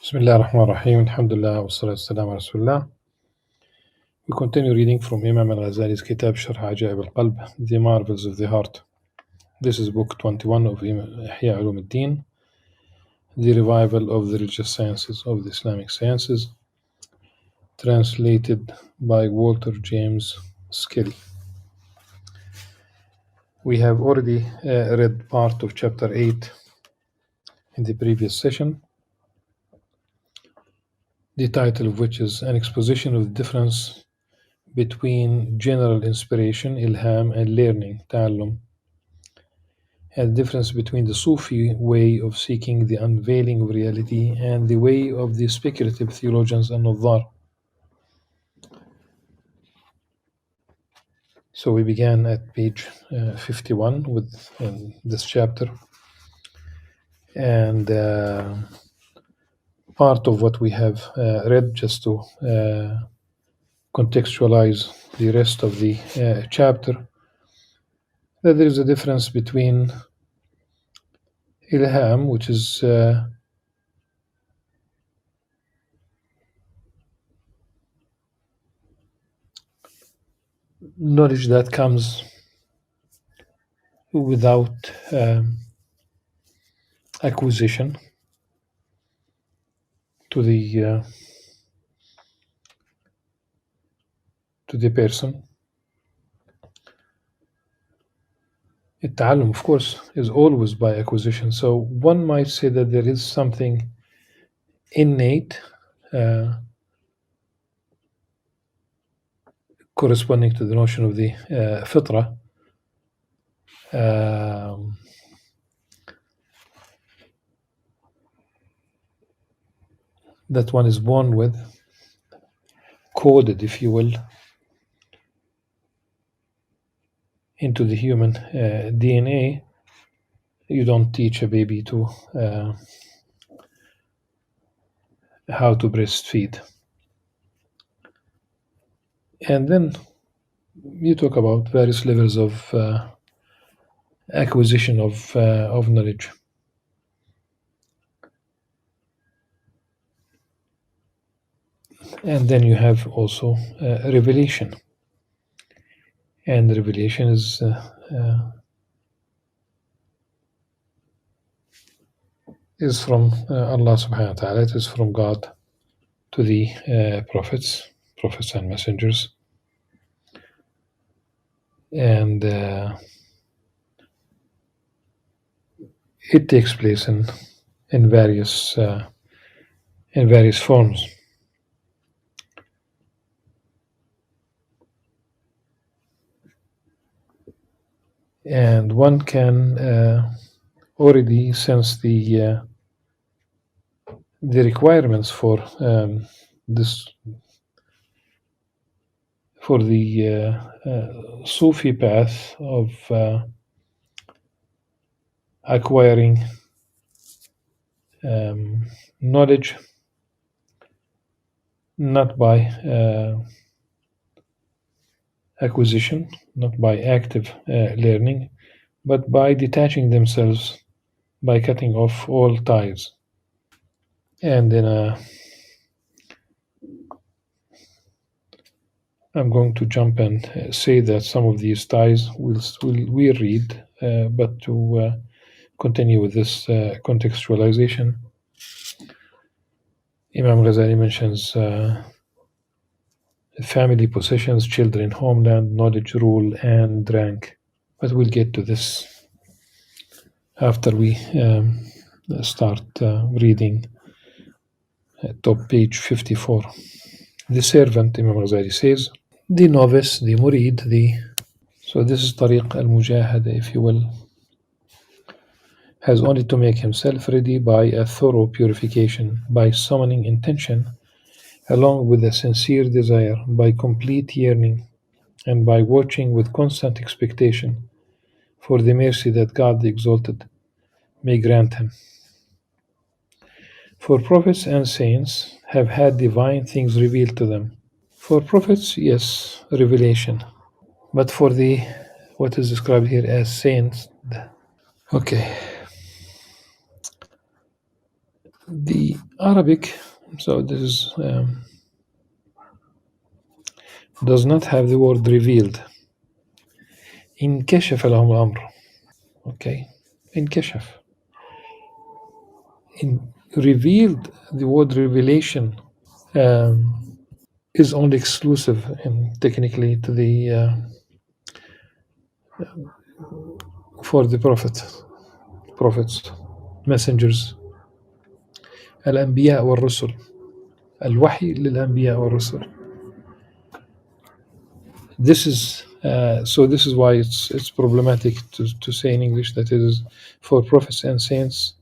Bismillah ar-Rahman ar-Rahim, alhamdulillah, wa salatu salam ala Rasulullah. We continue reading from Imam Al-Ghazali's Kitab Sharh Ajaib al-Qalb, The Marvels of the Heart. This is book 21 of Ihya Ulum al-Din, The Revival of the Religious Sciences, of the Islamic Sciences, translated by Walter James Skelly. We have already read part of chapter 8 in the previous session, the title of which is An Exposition of the Difference between general inspiration, ilham, and learning, ta'allum, and the difference between the Sufi way of seeking the unveiling of reality and the way of the speculative theologians and Nadhar. So we began at page 51 with this chapter, and part of what we have read, just to contextualize the rest of the chapter, that there is a difference between ilham, which is knowledge that comes without acquisition to the person. Ta'allum, of course, is always by acquisition. So one might say that there is something innate corresponding to the notion of the fitrah, that one is born with, coded, if you will, into the human DNA. You don't teach a baby to how to breastfeed. And then you talk about various levels of acquisition of knowledge. And then you have also revelation. And revelation is from Allah subhanahu wa ta'ala. It is from God to the prophets and messengers. And it takes place in various forms. And one can already sense the requirements for this, for the Sufi path of acquiring knowledge, not by acquisition, not by active learning, but by detaching themselves, by cutting off all ties. And then I'm going to jump and say that some of these ties we'll read, but to continue with this contextualization, Imam Ghazali mentions family, possessions, children, homeland, knowledge, rule, and rank. But we'll get to this after we start reading top page 54. The servant, Imam Ghazali says, the novice, the murid, so this is tariq al-mujahada, if you will, has only to make himself ready by a thorough purification, by summoning intention, along with a sincere desire, by complete yearning, and by watching with constant expectation for the mercy that God the Exalted may grant him. For prophets and saints have had divine things revealed to them. For prophets, yes, revelation. But for what is described here as saints, okay. The Arabic, so this is, does not have the word revealed. انكشف لهم الأمر. Okay, انكشف. Revealed, the word revelation is only exclusive and technically to the for the prophets, messengers. الأنبياء والرسل. الوحي للأنبياء والرسل. This is so. This is why it's problematic to say in English that it is for prophets and saints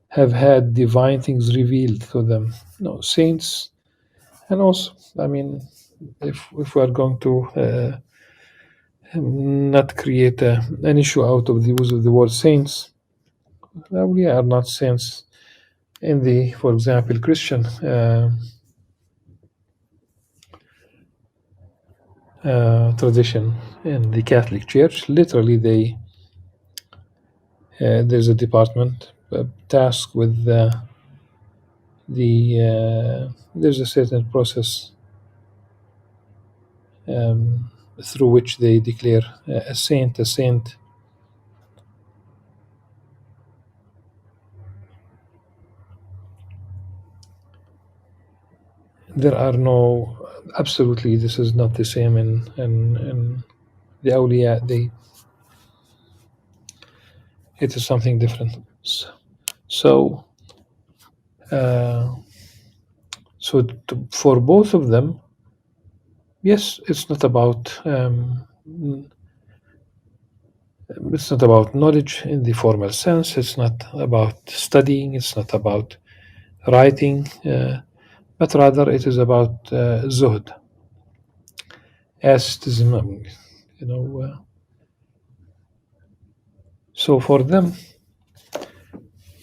have had divine things revealed to them. No, saints, and also, I mean, if we are going to not create an issue out of the use of the word saints, we are not saints in the, for example, Christian tradition. In the Catholic Church, literally, there's a department tasked with there's a certain process through which they declare a saint a saint. There are no, absolutely, this is not the same in the awliya. It is something different. So for both of them, yes, it's not about knowledge in the formal sense. It's not about studying. It's not about writing, but rather it is about zuhd, asceticism. So for them,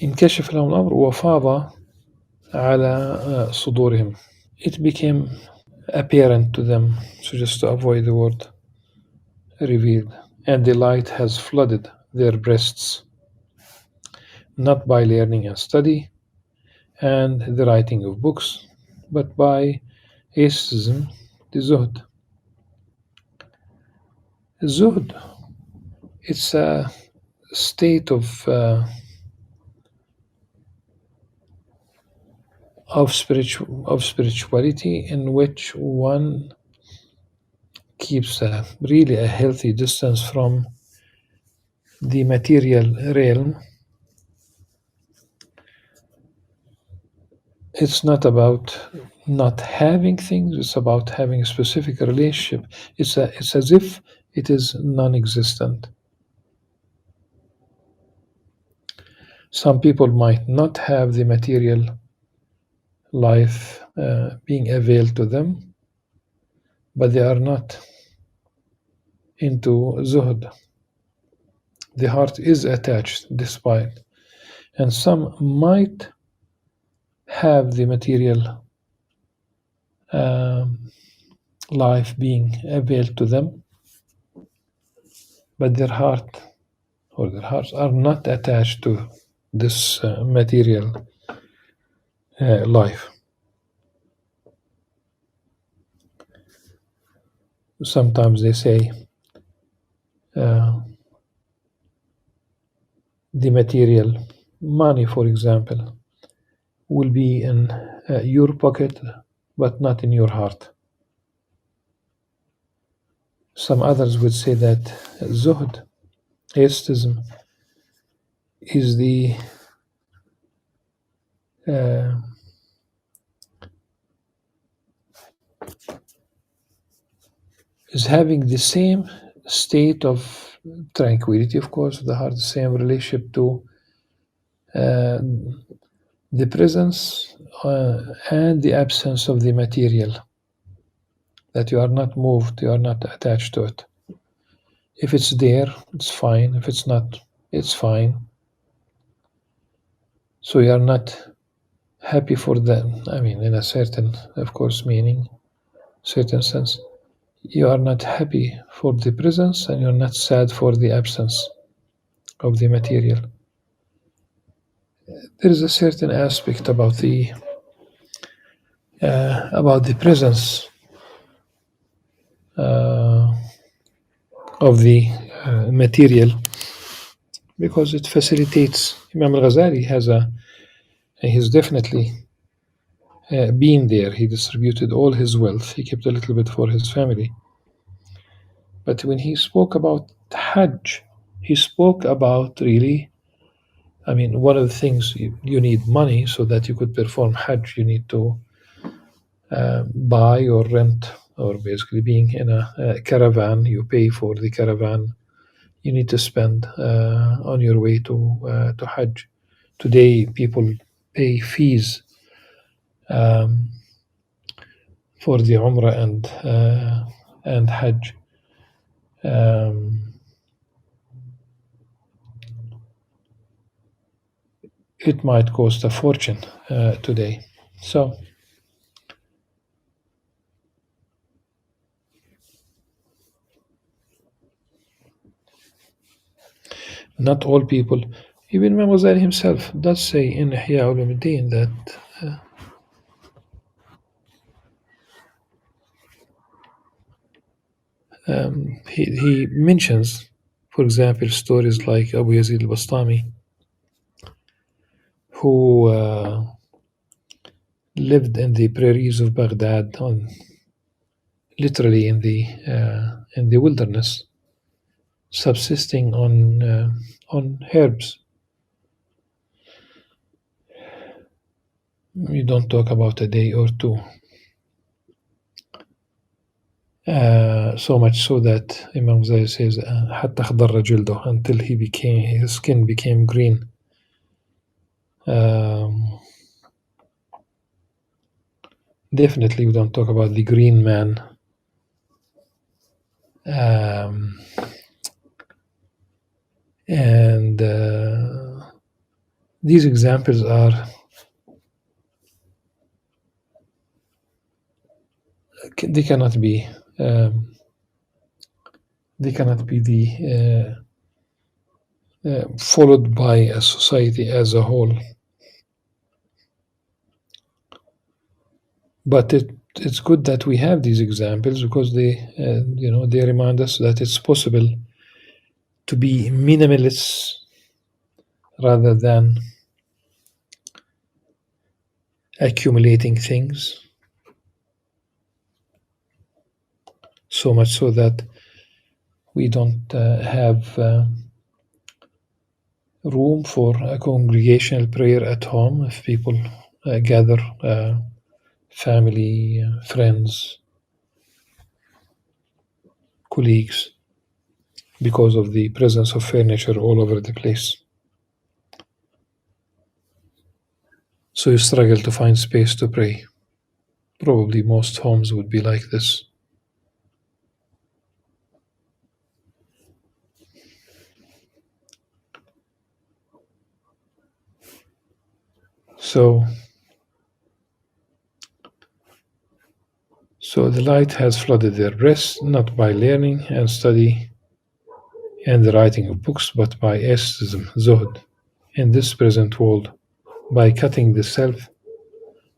انكشف لهم الأمر وفاض على صدورهم. It became apparent to them, so just to avoid the word revealed, and the light has flooded their breasts, not by learning and study and the writing of books, but by asceticism, the zuhd. Zuhd, it's a state of spirituality in which one keeps really a healthy distance from the material realm. It's not about not having things, it's about having a specific relationship. It's as if it is non-existent. Some people might not have the material life being availed to them, but they are not into zuhd. The heart is attached despite, and some might have the material life being availed to them, but their heart or their hearts are not attached to this material life. Sometimes they say the material money, for example, will be in your pocket but not in your heart. Some others would say that zuhd, asceticism, is the is having the same state of tranquility, of course, of the heart, the same relationship to the presence and the absence of the material, that you are not moved, you are not attached to it. If it's there, it's fine. If it's not, it's fine. So you are not happy for them. I mean, in a certain, of course, meaning, certain sense. You are not happy for the presence and you're not sad for the absence of the material. there is a certain aspect about the presence of the material, because it facilitates. Imam Al-Ghazali he's definitely been there. He distributed all his wealth. He kept a little bit for his family. But when he spoke about Hajj, he spoke about really, I mean, one of the things you need money so that you could perform Hajj. You need to buy or rent, or basically being in a caravan, you pay for the caravan. You need to spend on your way to Hajj. Today, people pay fees for the Umrah and Hajj. It might cost a fortune today. So not all people, even Imam Ghazali himself does say in Ihya Ulumuddin that he mentions, for example, stories like Abu Yazid al-Bastami, who lived in the prairies of Baghdad, literally in the wilderness, subsisting on herbs. You don't talk about a day or two. So much so that Imam Ghazali says, حتى خضر جلده, until his skin became green. Definitely, we don't talk about the green man. And these examples they cannot be followed by a society as a whole. But it's good that we have these examples, because they remind us that it's possible to be minimalists rather than accumulating things, so much so that we don't have room for a congregational prayer at home. If people gather, family, friends, colleagues, because of the presence of furniture all over the place. So you struggle to find space to pray. Probably most homes would be like this. So the light has flooded their breasts, not by learning and study and the writing of books, but by asceticism, zuhd, in this present world, by cutting the self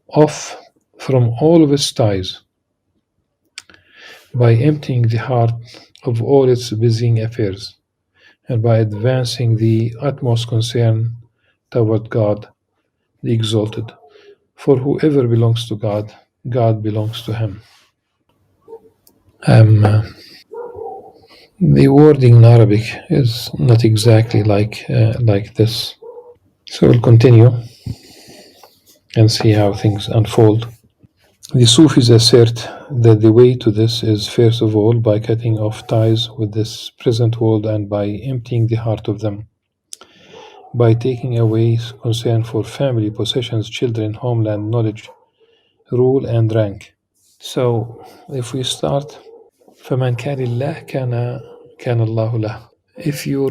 off from all of its ties, by emptying the heart of all its busying affairs, and by advancing the utmost concern toward God, the Exalted. For whoever belongs to God, God belongs to him. The wording in Arabic is not exactly like this. So we'll continue and see how things unfold. The Sufis assert that the way to this is first of all by cutting off ties with this present world and by emptying the heart of them, by taking away concern for family, possessions, children, homeland, knowledge, rule, and rank. So if we start, فَمَنْ كَانَ لله كان الله له. If your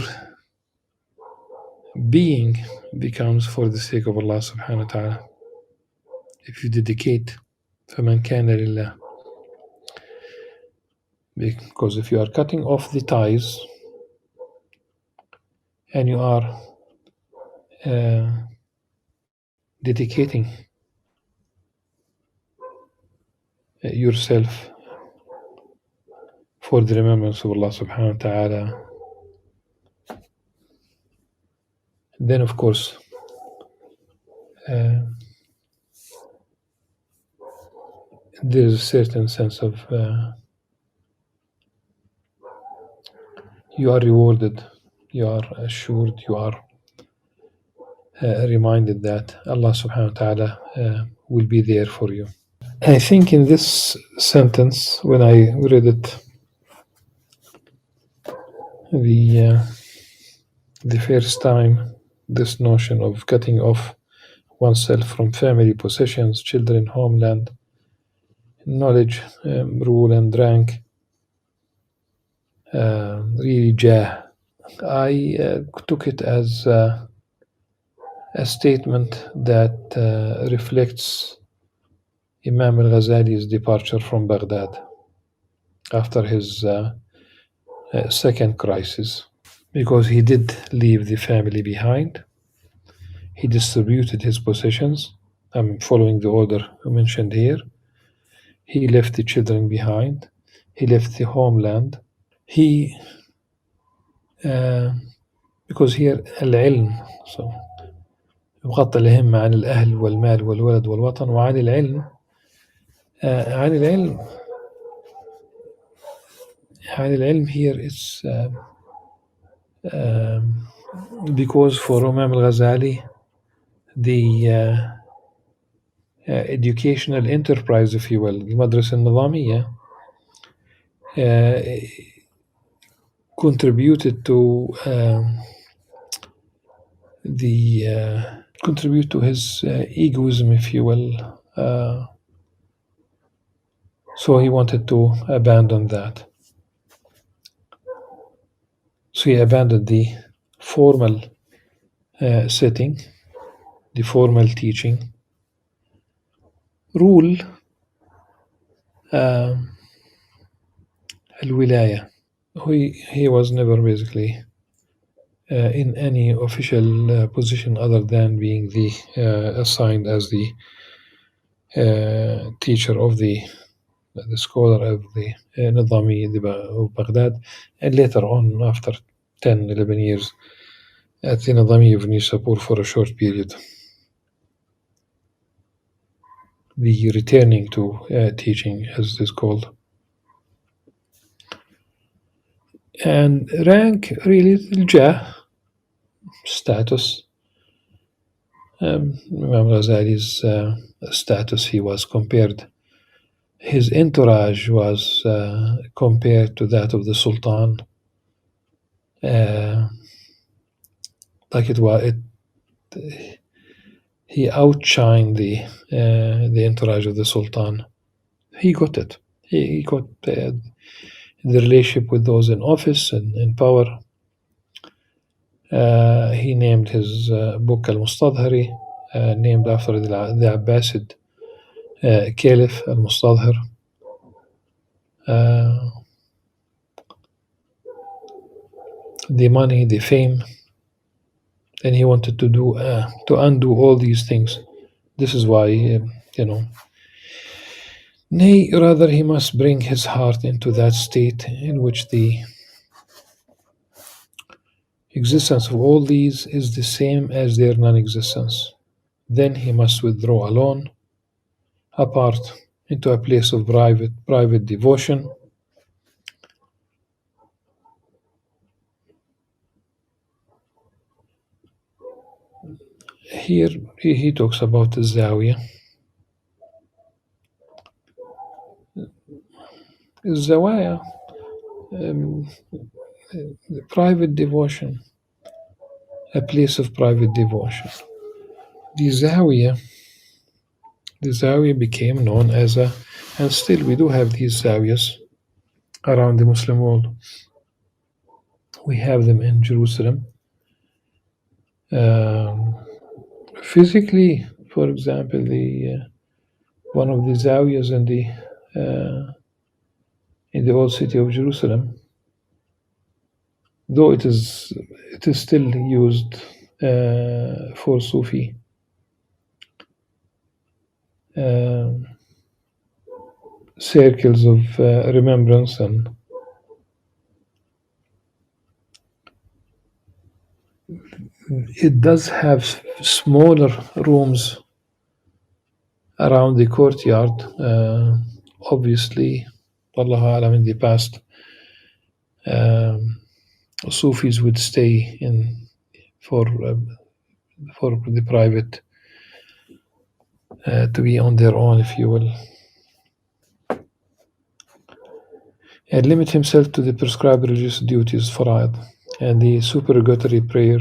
being becomes for the sake of Allah subhanahu wa ta'ala, if you dedicate, فَمَنْ كَانَ لله. Because if you are cutting off the ties and you are dedicating yourself for the remembrance of Allah subhanahu wa ta'ala. Then, of course, there's a certain sense of you are rewarded, you are assured, you are reminded that Allah subhanahu wa ta'ala will be there for you. I think in this sentence, when I read it, the first time, this notion of cutting off oneself from family, possessions, children, homeland, knowledge, rule, and rank, really jah. I took it as a statement that reflects Imam Al-Ghazali's departure from Baghdad after his second crisis, because he did leave the family behind. He distributed his possessions. I'm following the order mentioned here. He left the children behind. He left the homeland. He, because here العلم, so يغطى الهم عن الأهل والمال والولد والوطن وعن العلم. عن العلم here is because for Imam Al-Ghazali the educational enterprise, if you will, المدرسة النظامية, contributed to contribute to his egoism, if you will. So he wanted to abandon that. So he abandoned the formal setting, the formal teaching. Rule, الولاية. He was never basically in any official position other than being the assigned as the teacher of the scholar of the Nizami of Baghdad, and later on, after 10, 11 years, at the Nizami of Nisapur for a short period. The returning to teaching, as it is called. And rank, really, jah, status. Imam Ghazali's status, he was compared, his entourage was compared to that of the Sultan. Like he outshined the entourage of the Sultan. He got it. He got the relationship with those in office and in power. He named his book Al-Mustadhari, named after the Abbasid Caliph Al-Mustadhar. The money, the fame, and he wanted to do to undo all these things. This is why, nay, rather he must bring his heart into that state in which the existence of all these is the same as their non-existence. Then he must withdraw alone, apart, into a place of private devotion. Here he talks about the Zawiyah. Zawaya, private devotion, a place of private devotion. The Zawiyah became known as and still we do have these Zawiyas around the Muslim world. We have them in Jerusalem. Physically, for example, one of the Zawiyas in the old city of Jerusalem, though it is still used for Sufi circles of remembrance, and it does have smaller rooms around the courtyard. Obviously, Wallahu Alam, in the past, Sufis would stay in for the private, to be on their own, if you will, and limit himself to the prescribed religious duties, fara'id, and the supererogatory prayer,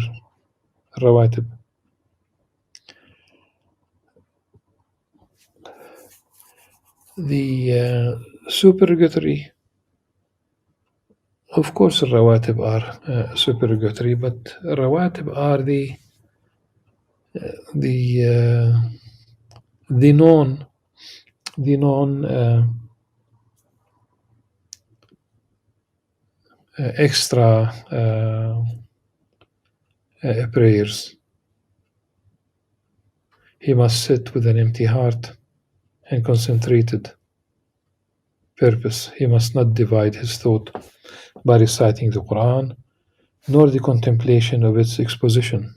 rawatib. The supererogatory, of course, rawatib are supererogatory, but rawatib are the known extra prayers. He must sit with an empty heart and concentrated purpose. He must not divide his thought by reciting the Quran, nor the contemplation of its exposition.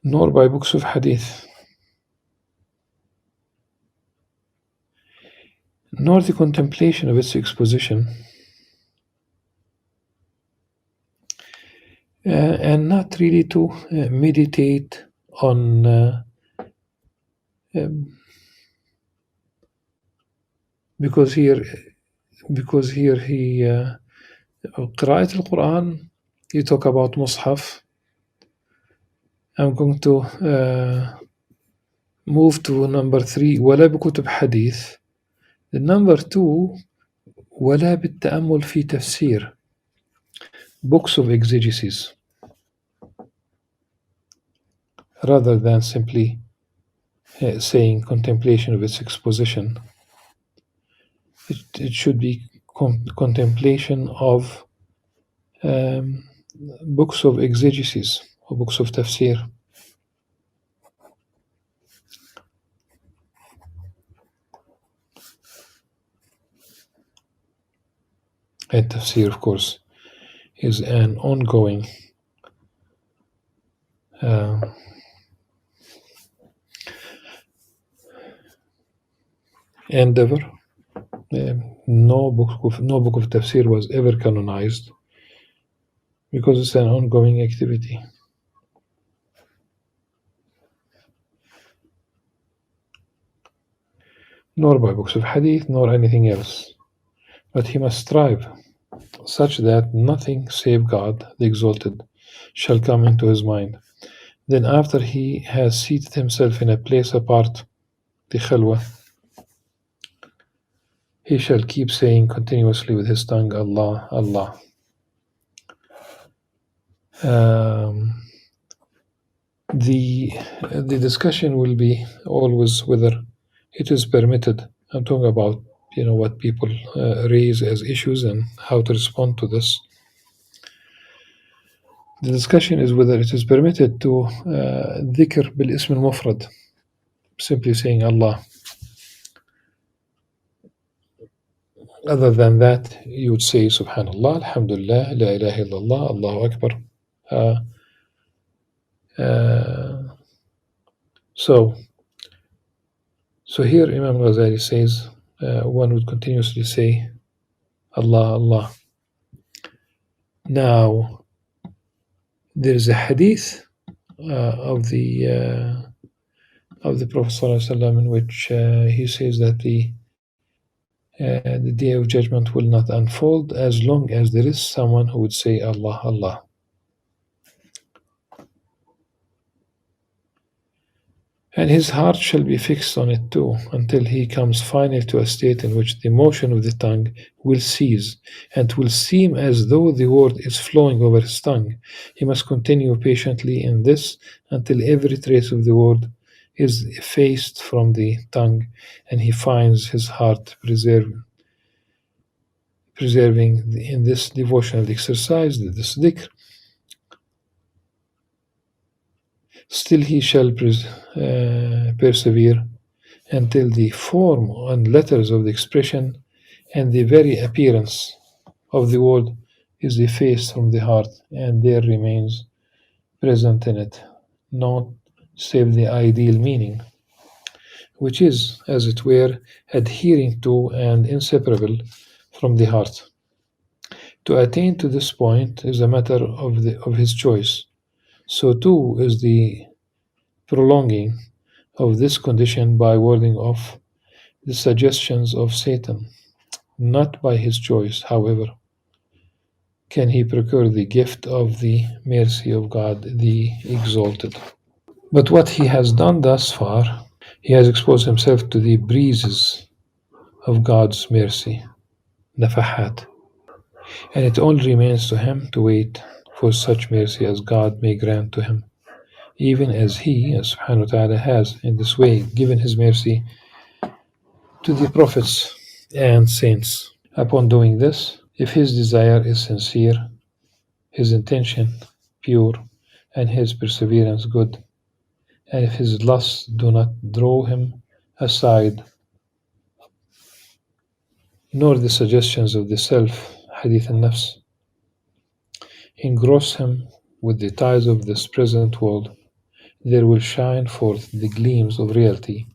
Nor by books of hadith, nor the contemplation of its exposition, and not really to meditate on, because here he قراءة القرآن, you talk about Mus'haf. I'm going to move to number 3, ولا بكتب حديث. The number 2, ولا بالتأمل في تفسير, books of exegesis, rather than simply saying contemplation of its exposition. It should be contemplation of books of exegesis or books of tafsir. And tafsir, of course, is an ongoing endeavor. No book of tafsir was ever canonized because it's an ongoing activity. Nor by books of hadith, nor anything else. But he must strive such that nothing save God, the Exalted, shall come into his mind. Then after he has seated himself in a place apart, the khalwa, he shall keep saying continuously with his tongue, Allah, Allah. The discussion will be always whether it is permitted. I'm talking about what people raise as issues and how to respond to this. The discussion is whether it is permitted to dhikr bil ism al-mufrad, simply saying Allah. Other than that, you would say Subhanallah, Alhamdulillah, La ilaha illallah, Allahu Akbar. So here Imam Al-Ghazali says one would continuously say Allah, Allah. Now, there is a hadith of the Prophet ﷺ in which he says that the Day of Judgment will not unfold as long as there is someone who would say Allah, Allah. And his heart shall be fixed on it too, until he comes finally to a state in which the motion of the tongue will cease, and will seem as though the word is flowing over his tongue. He must continue patiently in this until every trace of the word is effaced from the tongue, and he finds his heart preserving in this devotional exercise, this dhikr. Still he shall persevere until the form and letters of the expression and the very appearance of the word is effaced from the heart, and there remains present in it not save the ideal meaning, which is, as it were, adhering to and inseparable from the heart. To attain to this point is a matter of his choice. So too is the prolonging of this condition by warding off the suggestions of Satan. Not by his choice, however, can he procure the gift of the mercy of God the Exalted. But what he has done thus far, he has exposed himself to the breezes of God's mercy, nafahat, and it only remains to him to wait for such mercy as God may grant to him, even as he, subhanahu wa ta'ala, has in this way given his mercy to the prophets and saints. Upon doing this, if his desire is sincere, his intention pure, and his perseverance good, and if his lusts do not draw him aside, nor the suggestions of the self, hadith al-nafs, engross him with the ties of this present world, there will shine forth the gleams of reality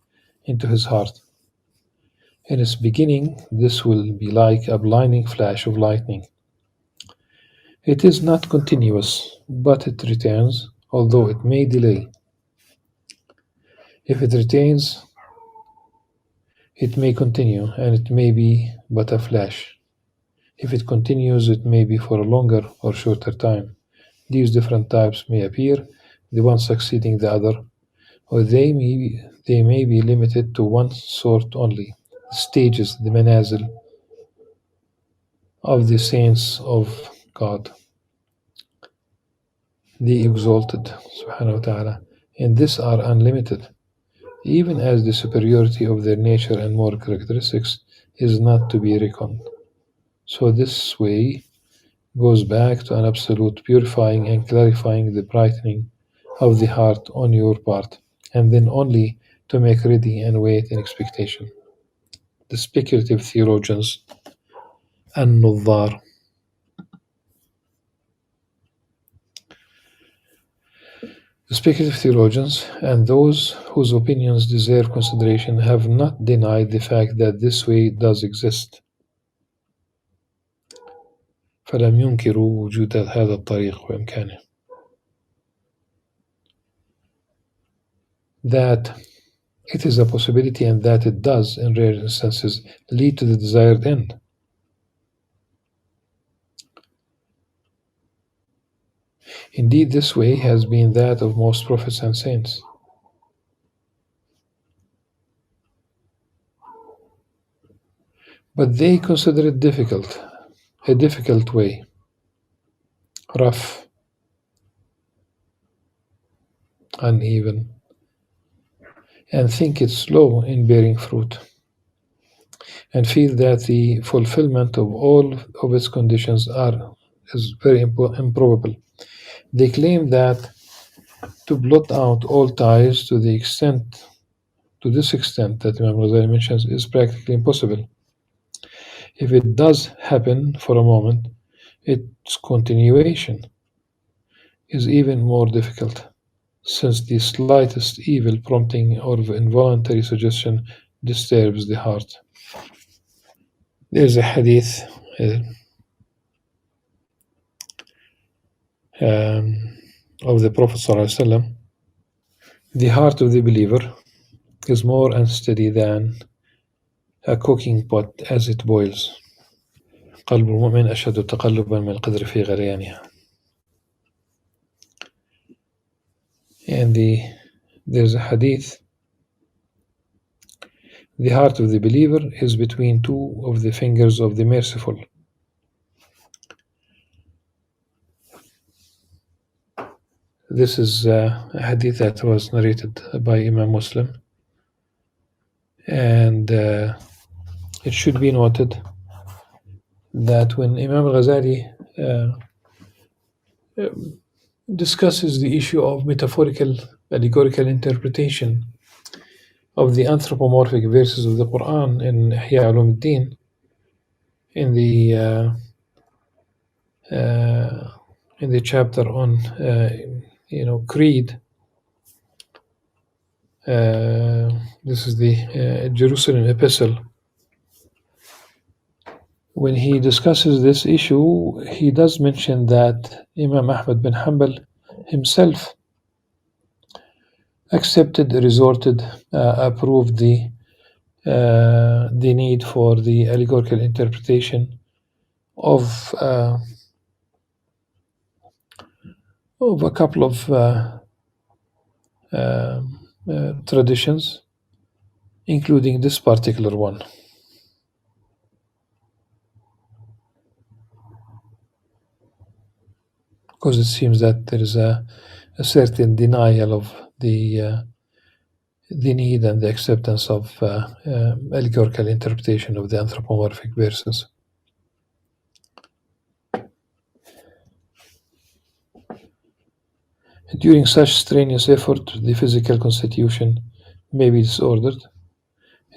into his heart. In its beginning, this will be like a blinding flash of lightning. It is not continuous, but it returns, although it may delay. If it retains, it may continue, and it may be but a flash. If it continues, it may be for a longer or shorter time. These different types may appear, the one succeeding the other, or they may be limited to one sort only. The stages, the manazil of the saints of God, the Exalted, subhanahu wa ta'ala, and these are unlimited, even as the superiority of their nature and moral characteristics is not to be reckoned. So this way goes back to an absolute purifying and clarifying the brightening of the heart on your part, and then only to make ready and wait in expectation. The speculative theologians and Nuddar. The speculative theologians and those whose opinions deserve consideration have not denied the fact that this way does exist. فلم ينكروا وجود هذا الطريق وإمكانه. That it is a possibility and that it does, in rare instances, lead to the desired end. Indeed, this way has been that of most prophets and saints. But they consider it difficult, a difficult way, rough, uneven, and think it slow in bearing fruit, and feel that the fulfillment of all of its conditions is very improbable. They claim that to blot out all ties to this extent that Imam Al-Ghazali mentions is practically impossible. If it does happen for a moment, its continuation is even more difficult, since the slightest evil prompting or involuntary suggestion disturbs the heart. There's a hadith of the Prophet ﷺ, the heart of the believer is more unsteady than a cooking pot as it boils. قلب المؤمن أشد تقلبا من القدر في غليانها. And there's a hadith, the heart of the believer is between two of the fingers of the merciful. This is a hadith that was narrated by Imam Muslim, and it should be noted that when Imam Al-Ghazali discusses the issue of metaphorical, allegorical interpretation of the anthropomorphic verses of the Quran in Ihya Ulumuddin, in the chapter on creed. This is the Jerusalem epistle. When he discusses this issue, he does mention that Imam Ahmad bin Hanbal himself accepted, resorted, approved the need for the allegorical interpretation of a couple of traditions, including this particular one. Because it seems that there is a certain denial of the need and the acceptance of allegorical interpretation of the anthropomorphic verses. During such strenuous effort, the physical constitution may be disordered,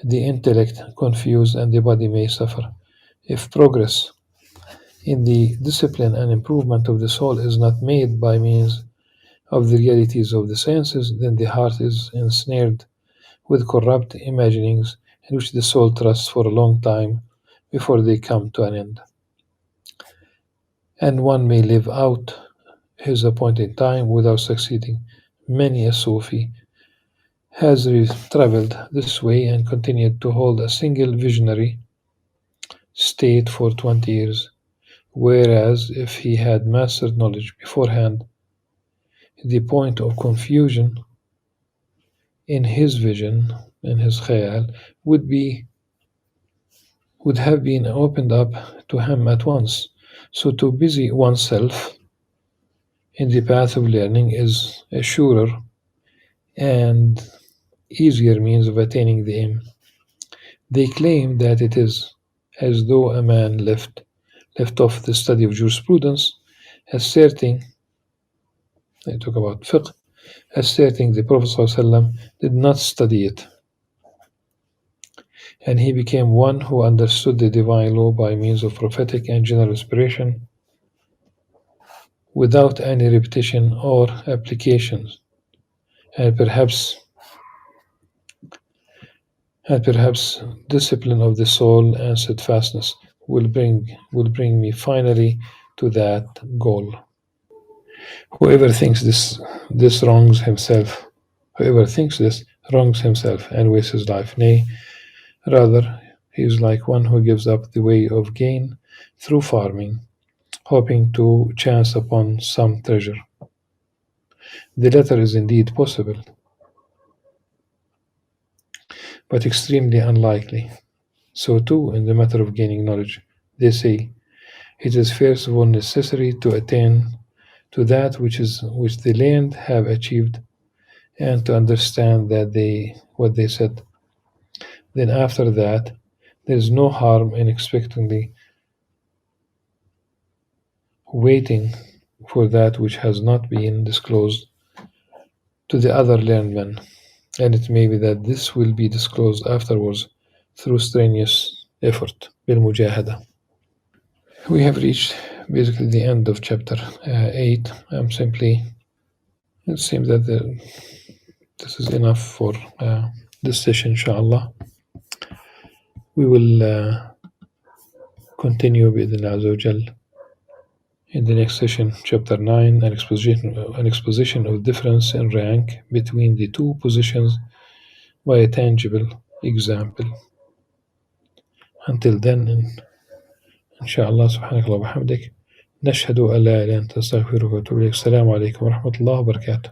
the intellect confused, and the body may suffer. If progress in the discipline and improvement of the soul is not made by means of the realities of the senses, then the heart is ensnared with corrupt imaginings in which the soul trusts for a long time before they come to an end. And one may live out his appointed time without succeeding. Many a Sufi has traveled this way and continued to hold a single visionary state for 20 years, whereas if he had mastered knowledge beforehand, the point of confusion in his vision, in his khayal, would have been opened up to him at once. So to busy oneself in the path of learning is a surer and easier means of attaining the aim. They claim that it is as though a man left off the study of jurisprudence, asserting, they talk about fiqh, asserting the Prophet ﷺ did not study it, and he became one who understood the divine law by means of prophetic and general inspiration without any repetition or applications, and perhaps discipline of the soul and steadfastness will bring me finally to that goal. Whoever thinks this wrongs himself. Whoever thinks this wrongs himself and wastes his life. Nay, rather, he is like one who gives up the way of gain through farming, hoping to chance upon some treasure. The latter is indeed possible, but extremely unlikely. So too, in the matter of gaining knowledge, they say, it is first of all necessary to attain to that which the learned have achieved, and to understand what they said. Then after that, there is no harm in expectantly waiting for that which has not been disclosed to the other learned men, and it may be that this will be disclosed afterwards through strenuous effort, بالمجاهدة. We have reached basically the end of chapter 8. It seems that this is enough for this session, inshallah. We will continue بإذن الله عز وجل in the next session, chapter 9, an exposition of difference in rank between the two positions by a tangible example. Until then, inshallah, subhanakallah wa bihamdik, nashhadu an la ilaha illa anta astaghfiruka wa atubu ilayk. Assalamu alaikum wa rahmatullahi wa barakatuh.